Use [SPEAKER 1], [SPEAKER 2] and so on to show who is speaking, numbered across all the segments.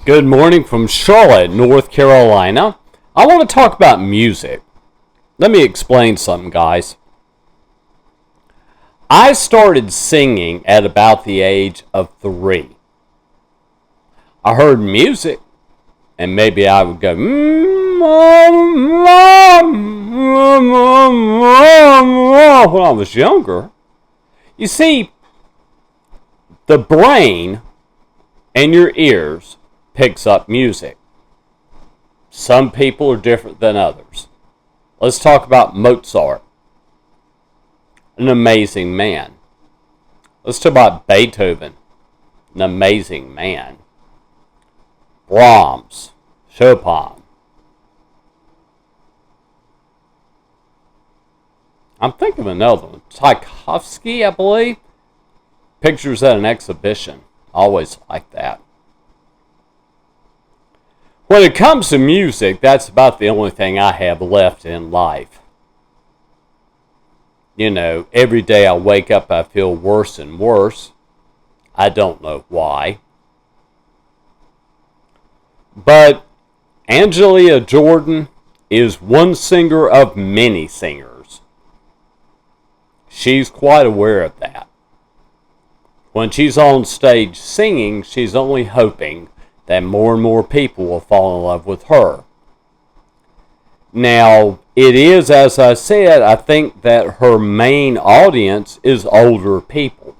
[SPEAKER 1] Good morning from Charlotte, North Carolina. I want to talk about music. Let me explain something, guys. I started singing at about the age of 3. I heard music, and maybe I would go, when I was younger. You see, the brain and your ears picks up music. Some people are different than others. Let's talk about Mozart, an amazing man. Let's talk about Beethoven, an amazing man. Brahms, Chopin. I'm thinking of another one. Tchaikovsky, I believe. Pictures at an exhibition. Always like that. When it comes to music, that's about the only thing I have left in life. You know, every day I wake up, I feel worse and worse. I don't know why. But Angelia Jordan is one singer of many singers. She's quite aware of that. When she's on stage singing, she's only hoping that more and more people will fall in love with her. Now, it is, as I said, I think that her main audience is older people.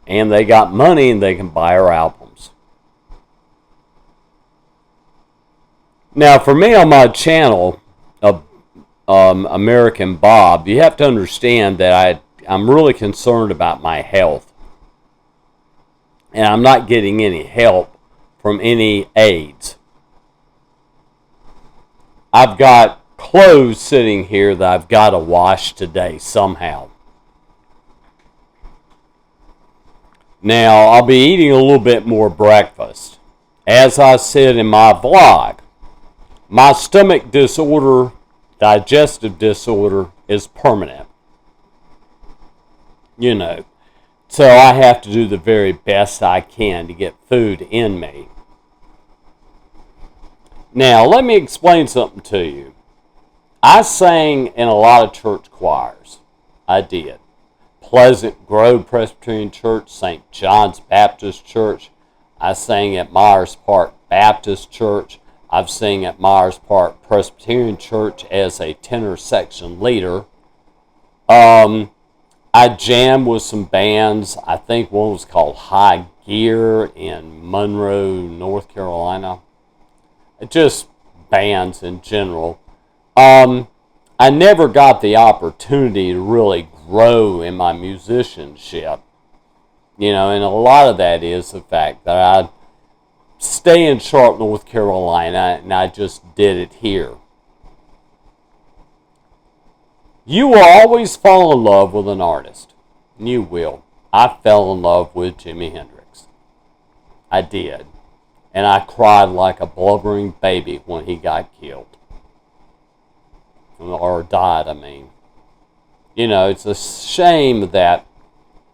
[SPEAKER 1] And they got money and they can buy her albums. Now, for me on my channel, American Bob, you have to understand that I'm really concerned about my health. And I'm not getting any help from any aides. I've got clothes sitting here that I've got to wash today somehow. Now, I'll be eating a little bit more breakfast. As I said in my vlog, my stomach disorder, digestive disorder, is permanent. You know. So I have to do the very best I can to get food in me. Now, let me explain something to you. I sang in a lot of church choirs. I did. Pleasant Grove Presbyterian Church, St. John's Baptist Church. I sang at Myers Park Baptist Church. I've sang at Myers Park Presbyterian Church as a tenor section leader. I jammed with some bands. I think one was called High Gear in Monroe, North Carolina. Just bands in general. I never got the opportunity to really grow in my musicianship. You know, and a lot of that is the fact that I stay in Charlotte, North Carolina, and I just did it here. You will always fall in love with an artist. You will. I fell in love with Jimi Hendrix. I did. And I cried like a blubbering baby when he got killed. Or died, I mean. You know, it's a shame that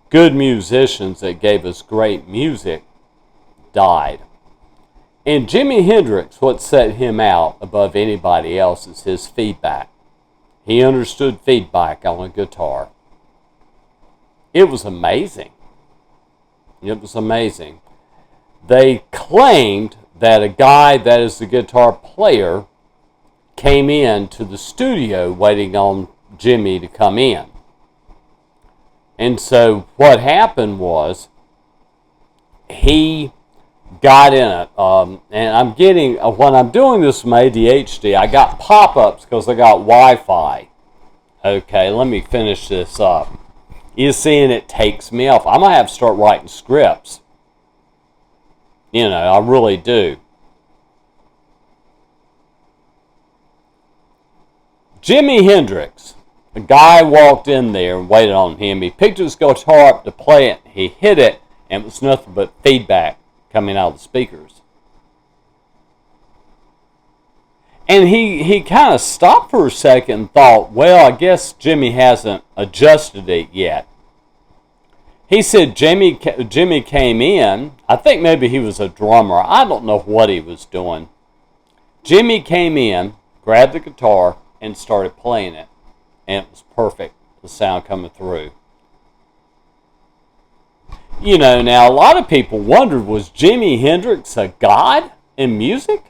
[SPEAKER 1] good musicians that gave us great music died. And Jimi Hendrix, what set him out above anybody else is his feedback. He understood feedback on a guitar. It was amazing. It was amazing. They claimed that a guy that is the guitar player came in to the studio waiting on Jimmy to come in. And so what happened was he got in it. And I'm getting, when I'm doing this from ADHD, I got pop-ups because I got Wi-Fi. Okay, let me finish this up. You see, and it takes me off. I'm going to have to start writing scripts. You know, I really do. Jimi Hendrix. A guy walked in there and waited on him. He picked his guitar up to play it. He hit it, and it was nothing but feedback coming out of the speakers. And he kind of stopped for a second and thought, well, I guess Jimmy hasn't adjusted it yet. He said Jimmy came in. I think maybe he was a drummer. I don't know what he was doing. Jimmy came in, grabbed the guitar, and started playing it. And it was perfect, the sound coming through. You know, now a lot of people wondered, was Jimi Hendrix a god in music?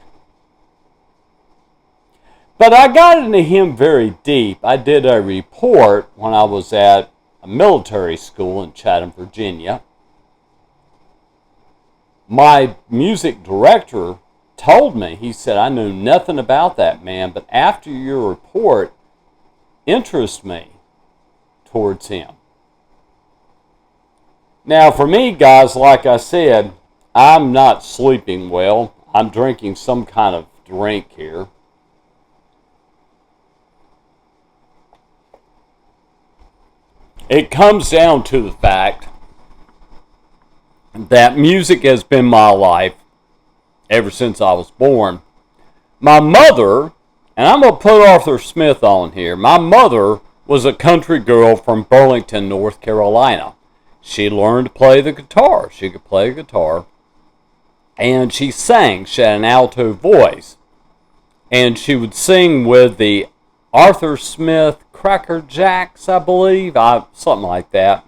[SPEAKER 1] But I got into him very deep. I did a report when I was at a military school in Chatham, Virginia. My music director told me, he said, I knew nothing about that man, but after your report, interested me towards him. Now, for me, guys, like I said, I'm not sleeping well. I'm drinking some kind of drink here. It comes down to the fact that music has been my life ever since I was born. My mother, and I'm going to put Arthur Smith on here, my mother was a country girl from Burlington, North Carolina. She learned to play the guitar. She could play the guitar. And she sang. She had an alto voice. And she would sing with the Arthur Smith Cracker Jacks, I believe. Something like that.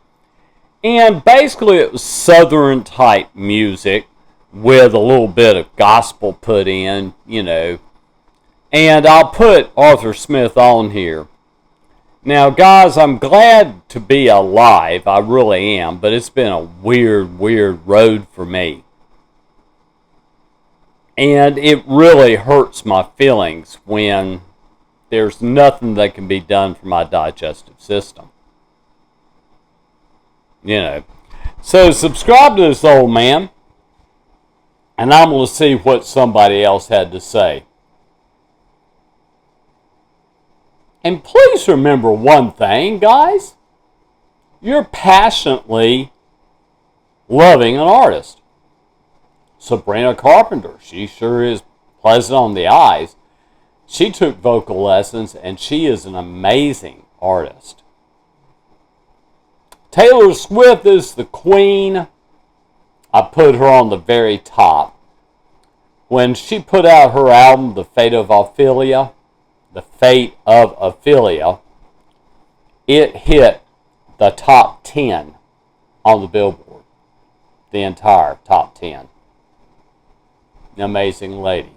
[SPEAKER 1] And basically it was Southern type music with a little bit of gospel put in, you know. And I'll put Arthur Smith on here. Now, guys, I'm glad to be alive. I really am. But it's been a weird, weird road for me. And it really hurts my feelings when there's nothing that can be done for my digestive system. You know. So, subscribe to this old man. And I'm going to see what somebody else had to say. And please remember one thing, guys. You're passionately loving an artist. Sabrina Carpenter, she sure is pleasant on the eyes. She took vocal lessons, and she is an amazing artist. Taylor Swift is the queen. I put her on the very top. When she put out her album, The Fate of Ophelia, it hit the top 10 on the Billboard. The entire top 10. An amazing lady.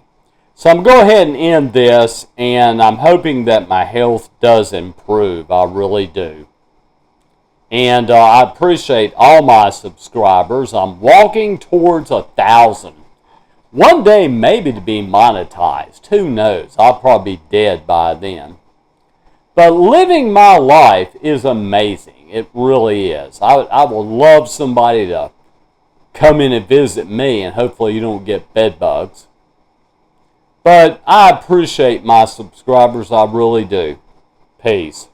[SPEAKER 1] So I'm going to go ahead and end this, and I'm hoping that my health does improve. I really do. And I appreciate all my subscribers. I'm walking towards 1,000. One day, maybe to be monetized. Who knows? I'll probably be dead by then. But living my life is amazing. It really is. I would love somebody to come in and visit me, and hopefully you don't get bed bugs. But I appreciate my subscribers. I really do. Peace.